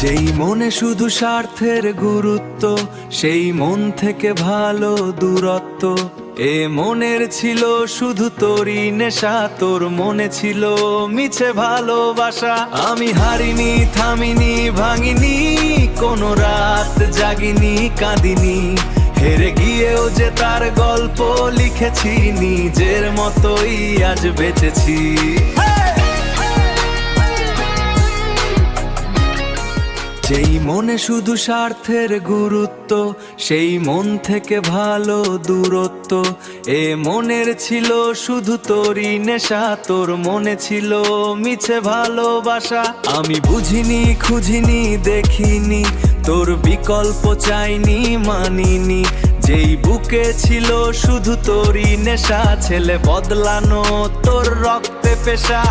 যেই মনে শুধু স্বার্থের গুরুত্ব, সেই মন থেকে ভালো দূরত্ব। এ মনের ছিল শুধু তোরই নেশা, তোর মনে ছিল মিছে ভালোবাসা। আমি হারিনি, থামিনি, ভাঙিনি, কোনো রাত জাগিনি, কাঁদিনি। হেরে গিয়েও যে তার গল্প লিখেছি, নিজের মতোই আজ বেঁচেছি। যেই মনে শুধু স্বার্থের গুরুত্ব, সেই মন থেকে ভালো দূরত্ব। এ মনের ছিল শুধু তোরই নেশা, তোর মনে ছিল মিছে ভালোবাসা। আমি বুঝিনি, খুঁজিনি, দেখিনি, তোর বিকল্প চাইনি, মানিনি। যেই বুকে ছিল শুধু তোরই নেশা, ছেলে বদলানো তোর রক্তে পেশা।